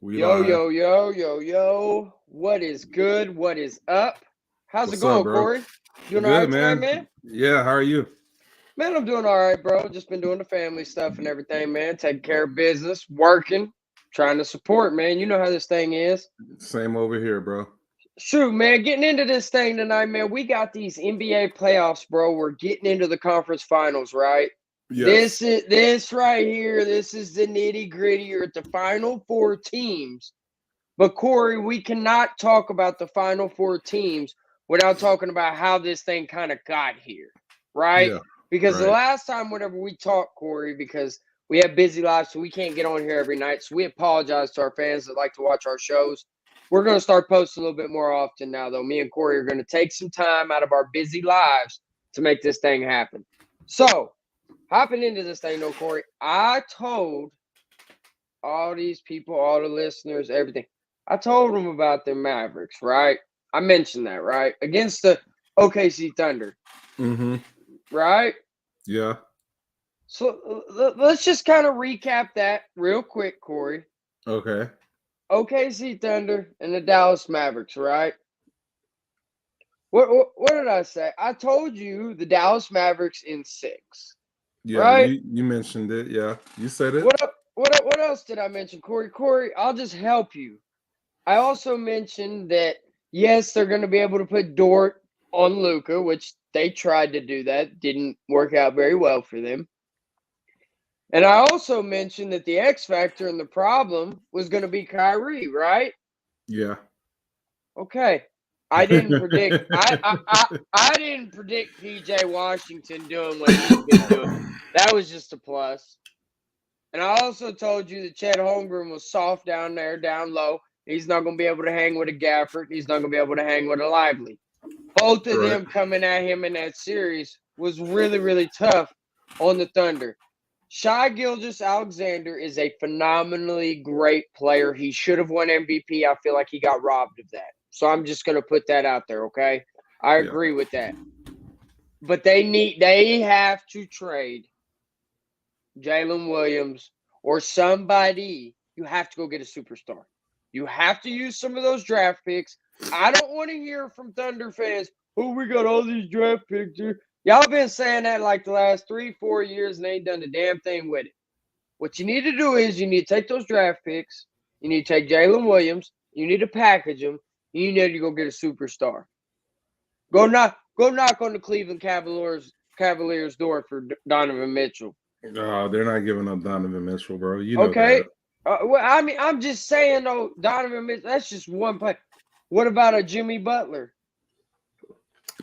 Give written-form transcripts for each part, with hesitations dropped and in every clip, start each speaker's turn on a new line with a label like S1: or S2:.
S1: We
S2: Yo,
S1: live.
S2: yo, yo, yo, yo. What is good? What is up? How's it
S1: What's up,
S2: going,
S1: bro?
S2: Corey? Doing all
S1: Good,
S2: right tonight,
S1: man.
S2: man?
S1: Yeah, how are you?
S2: Man, I'm doing all right, bro. Just been doing the family stuff and everything, man. Taking care of business, working, trying to support, man. You know how this thing is.
S1: Same over here, bro.
S2: Shoot, man, getting into this thing tonight, man. We got these NBA playoffs, bro. We're getting into the conference finals, right?
S1: Yes.
S2: This right here. This is the nitty gritty. You're at the final four teams. But Corey, we cannot talk about the final four teams without talking about how this thing kind of got here, right?
S1: Yeah.
S2: Because the
S1: Right.
S2: last time, whenever we talked, Corey, because we have busy lives, so we can't get on here every night. So we apologize to our fans that like to watch our shows. We're going to start posting a little bit more often now, though. Me and Corey are going to take some time out of our busy lives to make this thing happen. So, hopping into this thing, though, Corey, I told all these people, all the listeners, everything. I told them about the Mavericks, right? I mentioned that, right? Against the OKC Thunder,
S1: Mm-hmm.
S2: right?
S1: Yeah.
S2: So let's just kind of recap that real quick, Corey.
S1: Okay.
S2: OKC Thunder and the Dallas Mavericks, right? What did I say? I told you the Dallas Mavericks in 6,
S1: Yeah,
S2: right?
S1: you mentioned it. Yeah. You said it.
S2: What else did I mention, Corey? Corey, I'll just help you. I also mentioned that yes, they're going to be able to put Dort on Luka, which they tried to do that, didn't work out very well for them. And I also mentioned that the X factor and the problem was going to be Kyrie, right?
S1: Yeah.
S2: Okay. I didn't predict I didn't predict PJ Washington doing what he's been doing. That was just a plus. And I also told you that Chet Holmgren was soft down there, down low. He's not going to be able to hang with a Gafford. He's not going to be able to hang with a Lively. Both of
S1: Right.
S2: them coming at him in that series was really, really tough on the Thunder. Shai Gilgeous-Alexander is a phenomenally great player. He should have won MVP. I feel like he got robbed of that. So I'm just going to put that out there, okay? I
S1: Yeah.
S2: agree with that. But they have to trade Jalen Williams or somebody. You have to go get a superstar. You have to use some of those draft picks. I don't want to hear from Thunder fans, oh, we got all these draft picks here. Y'all been saying that like the last 3-4 years and they ain't done a damn thing with it. What you need to do is you need to take those draft picks. You need to take Jalen Williams. You need to package them. You need to go get a superstar. Go knock on the Cleveland Cavaliers door for Donovan Mitchell.
S1: They're not giving up Donovan Mitchell, bro. You know
S2: Okay.
S1: that.
S2: Well, I mean, I'm just saying, though, Donovan Mitchell, that's just one play. What about a Jimmy Butler?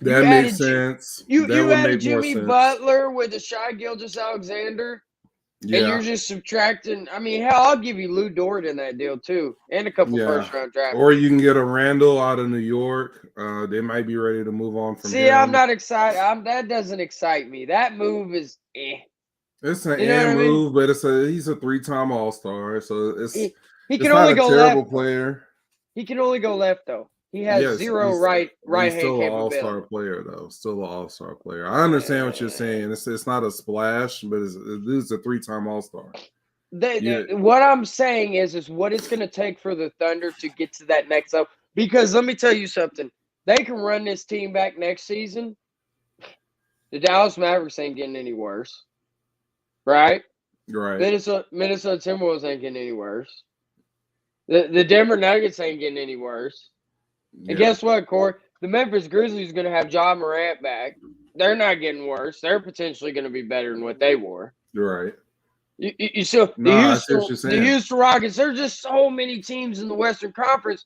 S1: That makes sense. That
S2: You
S1: would
S2: added
S1: make more
S2: Jimmy
S1: sense.
S2: Butler with a Shai Gilgeous-Alexander, and you're
S1: Yeah.
S2: just subtracting. I mean, hell, I'll give you Lou Dort in that deal, too, and a couple
S1: Yeah.
S2: first-round draft
S1: Or
S2: picks.
S1: you can get a Randall out of New York. They might be ready to move on from
S2: See, I'm
S1: him.
S2: not excited. That doesn't excite me. That move is
S1: It's an
S2: You know what I mean?
S1: move, but he's a 3-time All-Star, so
S2: He
S1: it's
S2: can
S1: not
S2: only
S1: a
S2: go
S1: terrible
S2: left.
S1: player.
S2: He can only go left, though. He has
S1: Yes,
S2: zero
S1: he's
S2: right-hand
S1: still an All-Star
S2: capability.
S1: player though. Still an All-Star player. I understand what you're saying. It's not a splash, but it's a 3-time All-Star.
S2: What I'm saying is what it's going to take for the Thunder to get to that next level. Because let me tell you something. They can run this team back next season. The Dallas Mavericks ain't getting any worse. Right?
S1: Right.
S2: Minnesota Timberwolves ain't getting any worse. The Denver Nuggets ain't getting any worse. And guess what, Corey? The Memphis Grizzlies are going to have Ja Morant back. They're not getting worse. They're potentially going to be better than what they were.
S1: Right.
S2: You still
S1: I see what you're saying.
S2: the Houston Rockets. There's just so many teams in the Western Conference.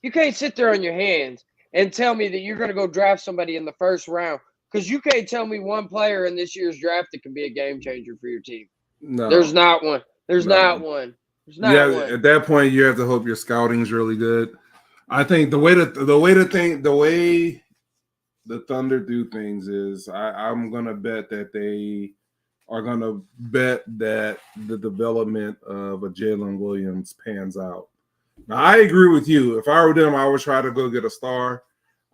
S2: You can't sit there on your hands and tell me that you're going to go draft somebody in the first round because you can't tell me one player in this year's draft that can be a game changer for your team.
S1: No,
S2: there's not one. There's not one. There's not one.
S1: At that point, you have to hope your scouting's really good. I think the way the Thunder do things is I'm gonna bet that they are gonna bet that the development of a Jalen Williams pans out. Now I agree with you. If I were them, I would try to go get a star.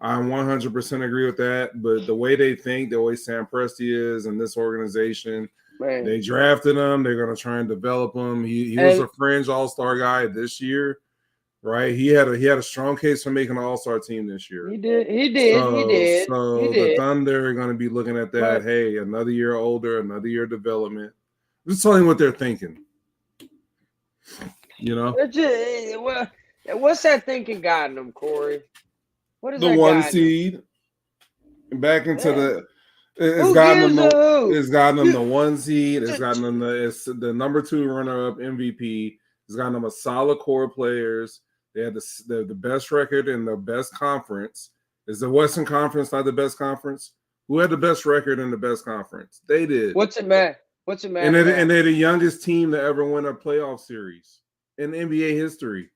S1: I 100% agree with that. But the way they think, the way Sam Presti is and this organization,
S2: Man.
S1: They drafted him. They're going to try and develop him. He was a fringe all-star guy this year, right? He had a strong case for making an all-star team this year.
S2: He did.
S1: So the Thunder are going to be looking at that. Right. Hey, another year older, another year of development. Just telling what they're thinking. You know?
S2: What's that thinking guiding them, Corey? What is
S1: the
S2: that
S1: one seed back into the? It's gotten them the one seed. It's gotten them the number 2 runner-up MVP. It's gotten them a solid core of players. They had the best record in the best conference. Is the Western Conference not the best conference? Who had the best record in the best conference? They did.
S2: What's it matter?
S1: And they're the youngest team to ever win a playoff series in NBA history.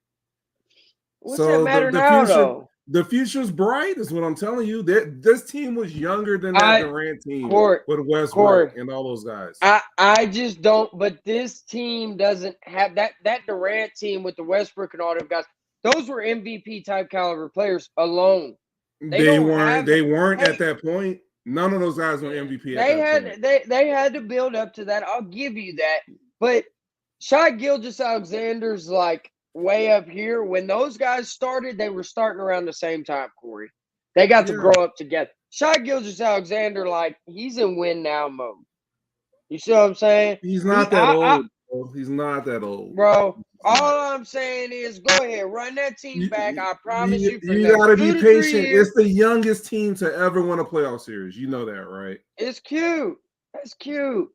S2: What's that matter now, though?
S1: The future's bright, is what I'm telling you. This team was younger than that Durant team with Westbrook and all those guys.
S2: I just don't. But this team doesn't have that Durant team with the Westbrook and all them guys. Those were MVP type caliber players alone.
S1: They weren't at that point. None of those guys were MVP.
S2: They had to build up to that. I'll give you that. But Shai Gilgeous-Alexander's like way up here. When those guys started, they were starting around the same time, Corey. They got to grow up together. Shai Gilgeous-Alexander, like, he's in win now mode. You see what I'm saying?
S1: He's not that old. He's not that old.
S2: Bro, all I'm saying is go ahead, run that team back. I promise you.
S1: You got to be patient. It's the youngest team to ever win a playoff series. You know that, right?
S2: It's cute. That's cute.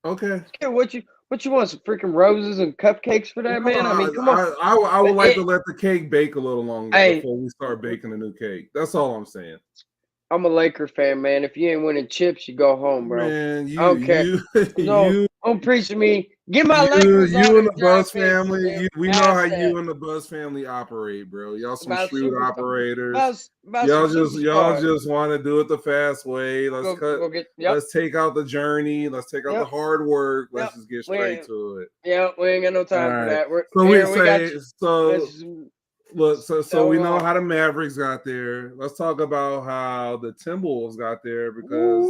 S1: Okay.
S2: It's cute. What you want, some freaking roses and cupcakes for that, man? I mean, come on.
S1: I would like to let the cake bake a little longer before we start baking a new cake. That's all I'm saying.
S2: I'm a Laker fan, man. If you ain't winning chips, you go home, bro.
S1: Man,
S2: I don't care. Don't preach to me. Get my Lakers.
S1: You and the Buzz family. We know how you and the Buzz family operate, bro. Y'all some shrewd operators. Y'all just want to do it the fast way. Let's take out the journey. Let's take out the hard work. Let's just get straight to it.
S2: Yeah, we ain't got no time for that.
S1: So we know how the Mavericks got there. Let's talk about how the Timberwolves got there, because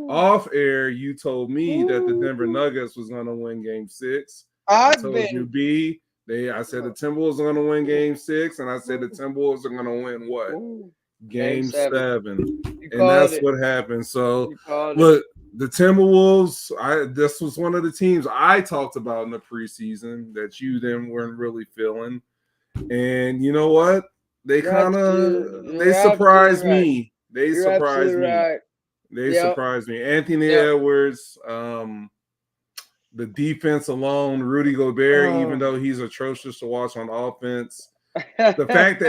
S1: off air you told me that the Denver Nuggets was going to win Game 6. I said the Timberwolves are going to win Game 6, and I said the Timberwolves are going to win what? Game 7. And that's what happened. So look, the Timberwolves, this was one of the teams I talked about in the preseason that you then weren't really feeling. And you know what? They surprised me. They surprised me. Anthony Edwards, the defense alone, Rudy Gobert, even though he's atrocious to watch on offense. The fact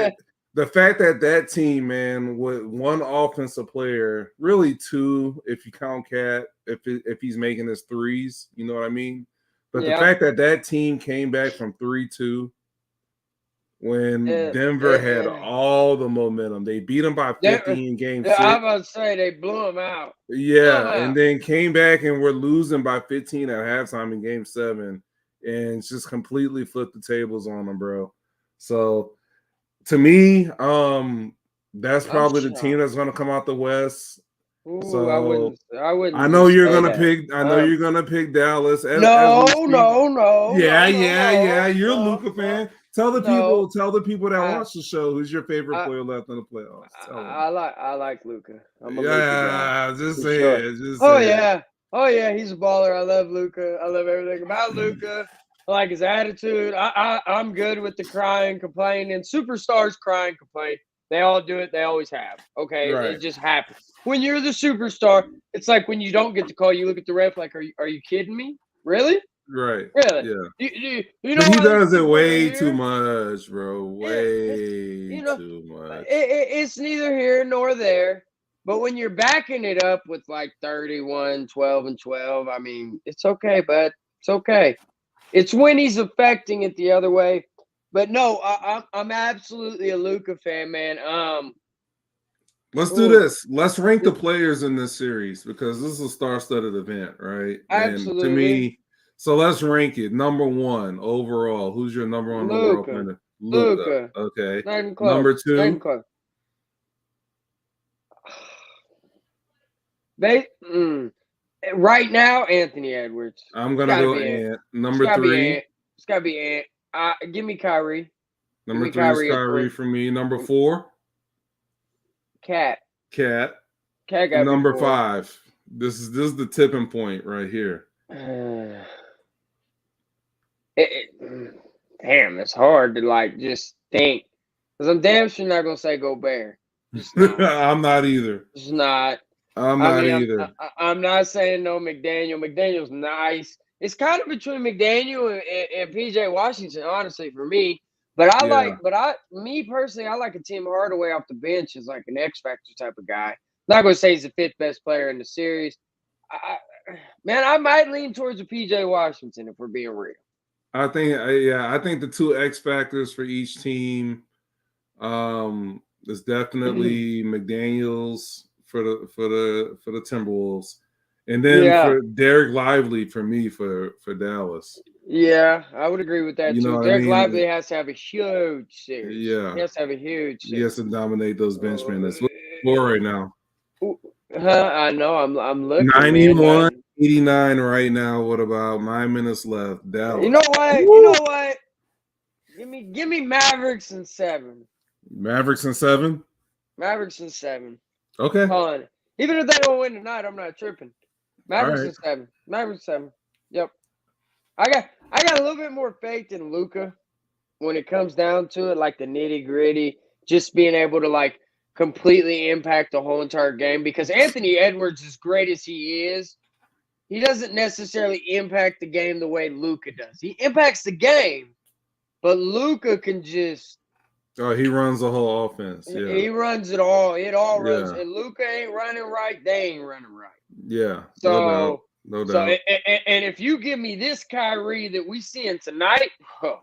S1: that team, man, with one offensive player, really 2 if you count Cat, if he's making his threes, you know what I mean? But the fact that team came back from 3-2 when Denver had all the momentum. They beat them by 50 in Game 6.
S2: I was about to say they blew them out.
S1: And then came back and were losing by 15 at halftime in Game 7 and just completely flipped the tables on them, bro. So, to me, that's probably the team that's going to come out the West.
S2: Ooh, so I wouldn't.
S1: I know you're gonna pick. You're gonna pick Dallas.
S2: No.
S1: You're a Luka fan. Tell the people that watch the show who's your favorite player left in the playoffs.
S2: I like Luka.
S1: Just say it.
S2: Oh yeah, he's a baller. I love Luka. I love everything about Luka. I like his attitude. I'm good with the crying, complaining. Superstars cry and complain. They all do it. They always have. Okay, It just happens. When you're the superstar, it's like when you don't get the call, you look at the ref like, are you kidding me? Really?
S1: Right.
S2: Really?
S1: Yeah. You know, he does it way too much, bro. Way too much.
S2: It's neither here nor there. But when you're backing it up with like 31, 12, and 12, I mean, it's okay, bud. It's okay. It's when he's affecting it the other way. But no, I'm absolutely a Luka fan, man.
S1: Let's do this. Let's rank the players in this series, because this is a star-studded event, right?
S2: Absolutely.
S1: And to me, so let's rank it. Number 1 overall. Who's your number 1 overall player? Luka. Okay. Number 2.
S2: Right now, Anthony Edwards.
S1: I'm gonna go Ant. Number
S2: It's gotta be
S1: three.
S2: Ant. It's gotta be Ant. Give me Kyrie.
S1: Number three is
S2: Kyrie at
S1: Kyrie
S2: 3.
S1: for me. Number 4,
S2: Cat.
S1: Cat.
S2: Cat got
S1: And
S2: to be
S1: number
S2: 4.
S1: 5. This is the tipping point right here.
S2: Damn, it's hard to like just think because I'm damn sure not gonna say Gobert. Just not.
S1: I'm not either.
S2: Just not.
S1: I'm not either.
S2: I'm not saying no McDaniel. McDaniel's nice. It's kind of between McDaniel and PJ Washington, honestly, for me. But me personally, I like a Tim Hardaway off the bench as like an X Factor type of guy. Not gonna say he's the 5th best player in the series. I might lean towards a PJ Washington if we're being real.
S1: I think the 2 X factors for each team is definitely McDaniels for the Timberwolves, and then for Derek Lively for me for Dallas.
S2: Yeah, I would agree with that too. Derek Lively has to have a huge series.
S1: Yeah,
S2: he has to have a huge series.
S1: He has to dominate those bench minutes. What's the score right now?
S2: I know. I'm looking.
S1: 91-89 right now. What about 9 minutes left? Dallas.
S2: You know what? Give me Mavericks in 7.
S1: Mavericks in 7.
S2: Mavericks in 7.
S1: Okay.
S2: Fine. Even if they don't win tonight, I'm not tripping. Mavericks in 7. Mavericks 7. Yep. I got a little bit more faith in Luka when it comes down to it, like the nitty gritty, just being able to like completely impact the whole entire game. Because Anthony Edwards, as great as he is, he doesn't necessarily impact the game the way Luka does. He impacts the game, but Luka can just.
S1: Oh, he runs the whole offense. Yeah.
S2: He runs it all. It all runs. And Luka ain't running right. They ain't running right.
S1: Yeah.
S2: So,
S1: no doubt.
S2: So, and if you give me this Kyrie that we seeing tonight, look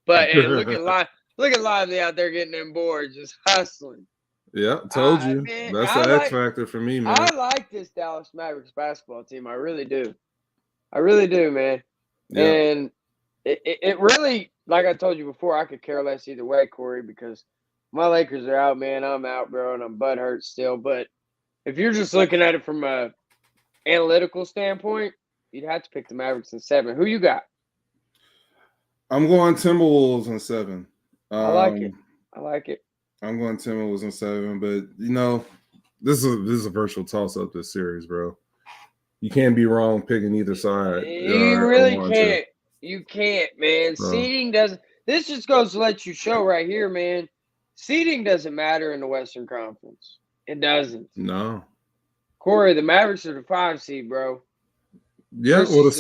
S2: at Lively out there getting them boards, just hustling.
S1: Yeah, told you. Man, that's the X factor for me, man.
S2: I like this Dallas Mavericks basketball team. I really do. Man. Yeah. And it really, like I told you before, I could care less either way, Corey, because my Lakers are out, man. I'm out, bro, and I'm butthurt still. But if you're just looking at it from a analytical standpoint, you'd have to pick the Mavericks in 7. Who you got?
S1: I'm going Timberwolves in 7.
S2: I like it.
S1: I'm going Timberwolves in 7, but this is a virtual toss-up this series, bro. You can't be wrong picking either side.
S2: You really can't. You can't, man. Bro. Seeding doesn't. This just goes to let you show right here, man. Seeding doesn't matter in the Western Conference. It doesn't.
S1: No.
S2: Corey, the Mavericks are the 5 seed, bro.
S1: Yeah, well, the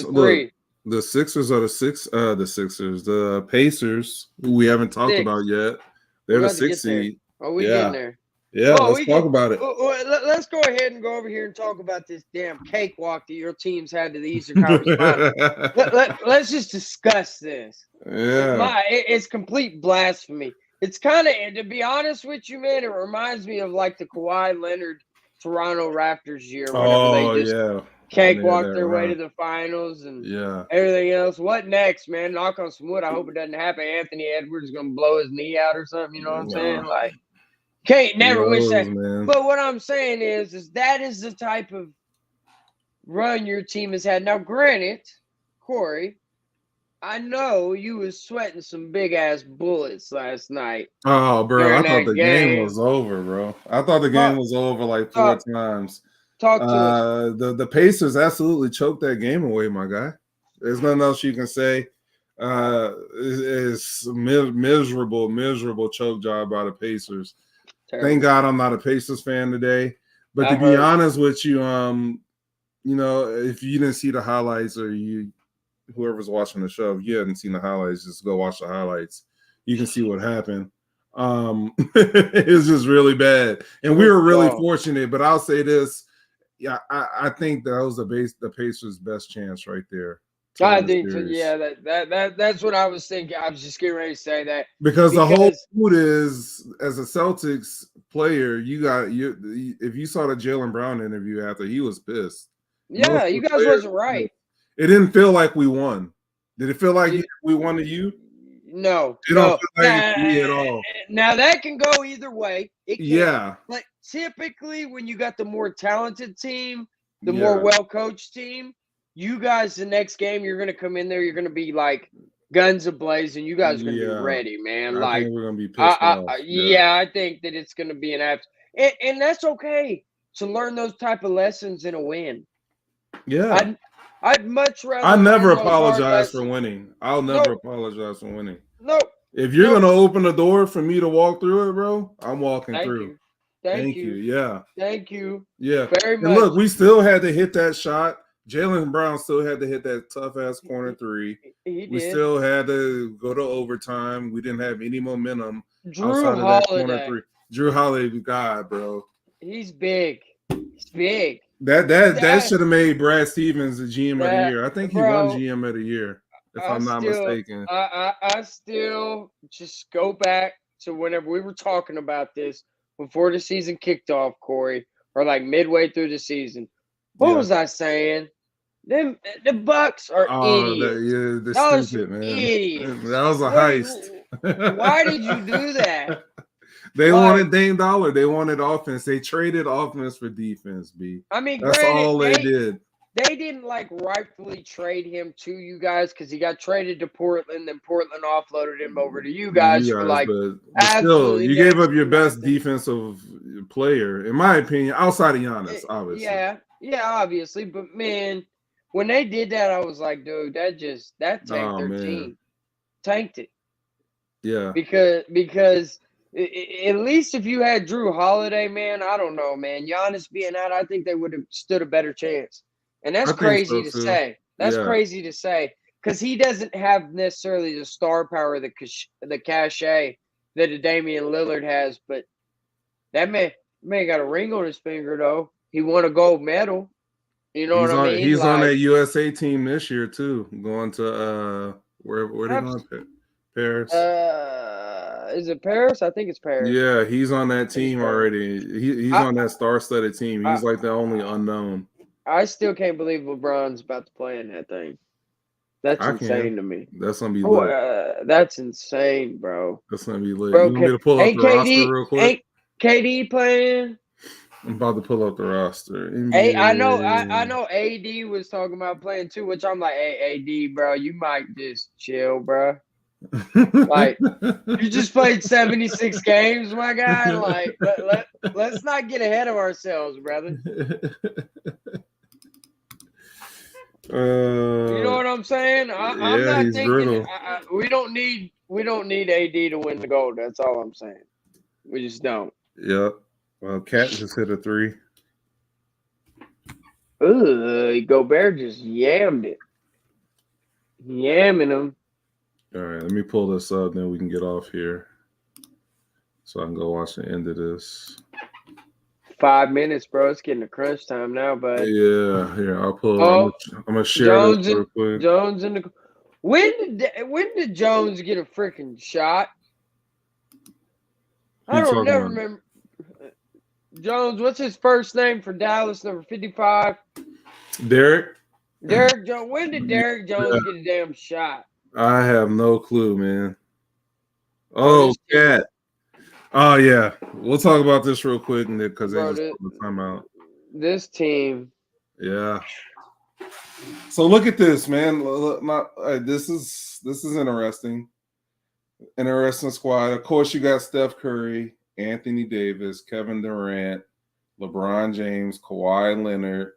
S1: Sixers are the Sixers. The Pacers, who we haven't talked about yet, they're the 6 seed.
S2: Oh, we getting there.
S1: Yeah, let's talk about it.
S2: Let's go ahead and go over here and talk about this damn cakewalk that your teams had to the Eastern Conference Finals. Let's just discuss this.
S1: Yeah.
S2: It's complete blasphemy. It's kind of, to be honest with you, man, it reminds me of like the Kawhi Leonard Toronto Raptors year. They just cakewalked their way to the finals and everything else. What next, man? Knock on some wood. I hope it doesn't happen. Anthony Edwards is going to blow his knee out or something. You know what I'm saying? Like, can't never wish that. Man. But what I'm saying is that is the type of run your team has had. Now, granted, Corey, I know you was sweating some big-ass bullets last night.
S1: Oh, bro, I thought the game was over, bro. I thought the game was over like 4 times.
S2: Talk to us.
S1: The Pacers absolutely choked that game away, my guy. There's nothing else you can say. It's miserable choke job by the Pacers. Terrible. Thank God I'm not a Pacers fan today. But to be honest with you, if you didn't see the highlights or whoever's watching the show, if you hadn't seen the highlights, just go watch the highlights. You can see what happened. It's just really bad. And we were really fortunate, but I'll say this. Yeah, I think that was the Pacers' best chance right there.
S2: I think so. Yeah, that's what I was thinking. I was just getting ready to say that
S1: because the whole mood is, as a Celtics player, if you saw the Jaylen Brown interview after, he was pissed.
S2: Yeah, you guys wasn't right.
S1: It didn't feel like we won. Did it feel like we won to you?
S2: No,
S1: it don't feel like it to me at all.
S2: Now that can go either way.
S1: Yeah,
S2: but typically when you got the more talented team, the more well-coached team, you guys, the next game, you're going to come in there, you're going to be like guns ablazing. You guys are going to be ready, man.
S1: I
S2: like,
S1: think we're going to be pissed off.
S2: I think that it's going to be an absolute, and that's okay to learn those type of lessons in a win.
S1: Yeah.
S2: I'd much rather.
S1: I never apologize for winning. I'll never apologize for winning.
S2: Nope.
S1: If you're going to open the door for me to walk through it, bro, I'm walking through.
S2: You. Thank you.
S1: Yeah.
S2: Thank you.
S1: Yeah.
S2: Very much.
S1: And look, we still had to hit that shot. Jaylen Brown still had to hit that tough-ass corner three. We still had to go to overtime. We didn't have any momentum outside of that corner three. Drew Holiday, God, bro.
S2: He's big. He's big.
S1: That should have made Brad Stevens the GM of the year. I think he won GM of the year, if I'm not mistaken.
S2: I still just go back to whenever we were talking about this before the season kicked off, Corey, or like midway through the season. What was I saying? The Bucks are idiots.
S1: They're stupid, man.
S2: Idiots.
S1: That was a heist.
S2: Why did you do that?
S1: They wanted Dame Dollar. They wanted offense. They traded offense for defense, B.
S2: I mean,
S1: that's all they did.
S2: They didn't like rightfully trade him to you guys because he got traded to Portland, then Portland offloaded him over to you guys for like.
S1: But still, you gave up your best defensive player, in my opinion, outside of Giannis, obviously.
S2: Yeah, obviously. But man, when they did that, I was like, dude, that tanked their team, tanked it.
S1: Yeah,
S2: because at least if you had Drew Holiday, man, I don't know, man. Giannis being out, I think they would have stood a better chance. And that's crazy to say. That's crazy to say because he doesn't have necessarily the star power, the cachet that a Damian Lillard has. But that man got a ring on his finger, though. He won a gold medal. You know what I mean?
S1: He's on that USA team this year too, going to where they going? Paris.
S2: Is it Paris? I think it's Paris.
S1: Yeah, he's on that team already. He's on that star-studded team. He's like the only unknown.
S2: I still can't believe LeBron's about to play in that thing. That's insane to me.
S1: That's gonna be lit.
S2: That's insane, bro.
S1: That's gonna be lit. Bro, you want me to pull up the roster real quick?
S2: Ain't KD playing?
S1: I'm about to pull up the roster.
S2: Hey, I know AD was talking about playing too, which I'm like, hey, AD, bro, you might just chill, bro. Like, you just played 76 games, my guy. Like, let's not get ahead of ourselves, brother. You know what I'm saying? I'm not thinking brutal. We don't need AD to win the gold. That's all I'm saying. We just don't.
S1: Yep. Well, Cat just hit a 3.
S2: Gobert just yammed it. Yamming him.
S1: All right, let me pull this up, then we can get off here. So I can go watch the end of this.
S2: 5 minutes, bro. It's getting to crunch time now, but
S1: yeah, here I'll pull. I'm gonna share this real quick.
S2: Jones in the. When did Jones get a freaking shot? I don't never remember. Jones, what's his first name for Dallas, number 55?
S1: Derek
S2: Jones. When did Derek Jones get a damn shot?
S1: I have no clue, man. Oh, Cat. Oh, yeah. We'll talk about this real quick because they just put the time out.
S2: This team.
S1: Yeah. So look at this, man. This is interesting. Interesting squad. Of course, you got Steph Curry, Anthony Davis, Kevin Durant, LeBron James, Kawhi Leonard,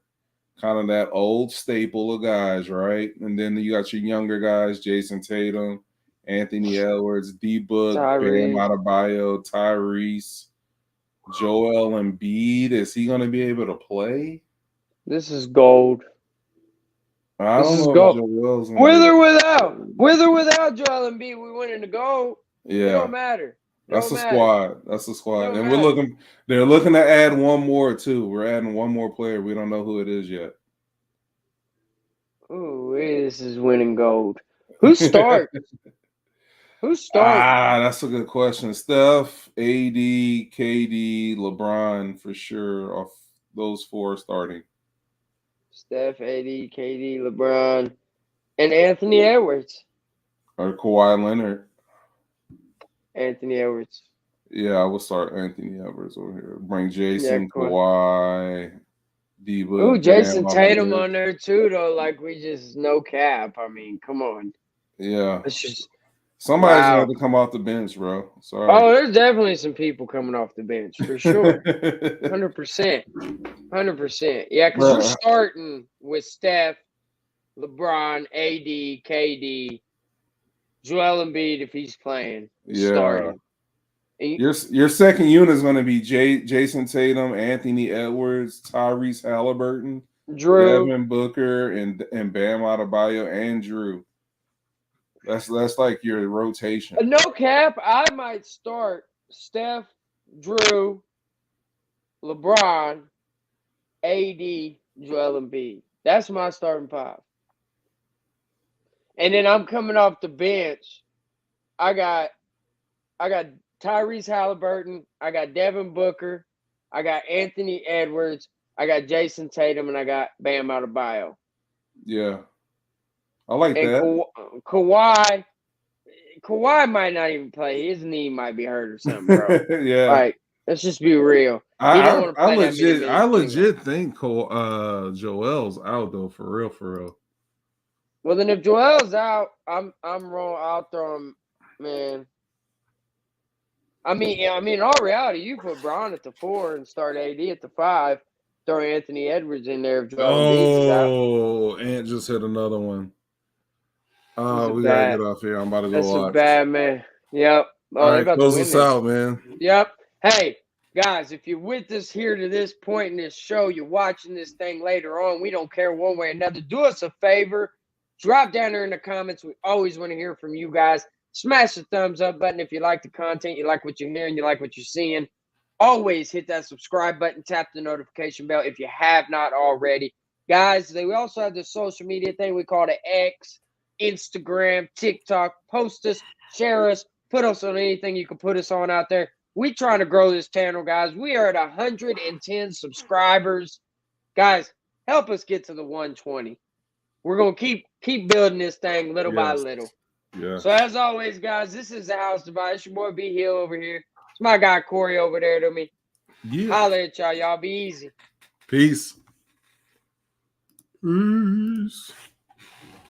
S1: kind of that old staple of guys, right? And then you got your younger guys, Jason Tatum, Anthony Edwards, D-Book, Bam Adebayo, Tyrese, Joel Embiid. Is he going to be able to play?
S2: This is gold.
S1: I don't know if Joel's
S2: with or without Joel Embiid, we winning the gold.
S1: Yeah.
S2: It don't matter.
S1: That's the squad. That's the squad. And they're looking to add one more too. We're adding one more player. We don't know who it is yet.
S2: Ooh, this is winning gold. Who starts?
S1: That's a good question. Steph, AD, KD, LeBron for sure. Off those 4 starting.
S2: Steph, AD, KD, LeBron, and Anthony Edwards.
S1: Or Kawhi Leonard.
S2: Anthony Edwards.
S1: Yeah, I would start Anthony Edwards over here. Bring Jason, Kawhi,
S2: Ooh,
S1: D-Book, Bam
S2: Jason
S1: off the
S2: Tatum
S1: bench.
S2: on there too, though. Like we just no cap. I mean, come on.
S1: Yeah.
S2: It's just
S1: Somebody's gonna have
S2: wow.
S1: to come off the bench, bro. Sorry.
S2: Oh, there's definitely some people coming off the bench for sure. 100%. 100%. Yeah, because you're
S1: Bruh.
S2: starting with Steph, LeBron, AD, KD, Joel Embiid if he's playing.
S1: Yeah.
S2: Starting.
S1: Your second unit is going to be Jason Tatum, Anthony Edwards, Tyrese Halliburton,
S2: Drew.
S1: Devin Booker, and Bam Adebayo and Drew. That's like your rotation.
S2: No cap, I might start Steph, Drew, LeBron, AD, Joel Embiid. That's my starting five. And then I'm coming off the bench. I got Tyrese Halliburton. I got Devin Booker. I got Anthony Edwards. I got Jason Tatum, and I got Bam Adebayo.
S1: Yeah, I like
S2: And
S1: that.
S2: Kawhi might not even play. His knee might be hurt or something, bro.
S1: Yeah,
S2: Like, let's just be real. He don't want to
S1: I
S2: play that many minutes.
S1: I legit
S2: anyway.
S1: think Joel's out though, for real.
S2: Well, then if Joel's out, I'm wrong. I'll throw him, man. I mean, in all reality, you put Braun at the 4 and start AD at the 5. Throw Anthony Edwards in there if Joel Embiid is out.
S1: Oh, Ant just hit another one. We gotta get off here. I'm about to go
S2: That's a
S1: watch.
S2: bad man. Yep. Oh,
S1: All
S2: they're
S1: right,
S2: about
S1: close
S2: to win
S1: us
S2: this.
S1: out, man.
S2: Yep. Hey, guys, if you're with us here to this point in this show, you're watching this thing later on, we don't care one way or another. Do us a favor. Drop down there in the comments. We always want to hear from you guys. Smash the thumbs up button if you like the content, you like what you're hearing, you like what you're seeing. Always hit that subscribe button, tap the notification bell if you have not already. Guys, we also have the social media thing we call the X, Instagram, TikTok. Post us, share us, put us on anything you can put us on out there. We trying to grow this channel, guys. We are at 110 subscribers. Guys, help us get to the 120. We're going to keep building this thing little by little.
S1: Yeah.
S2: So as always, guys, this is the House Divide. It's your boy B Hill over here. It's my guy Corey over there to me.
S1: Yeah.
S2: Holler at y'all. Y'all be easy.
S1: Peace. Peace.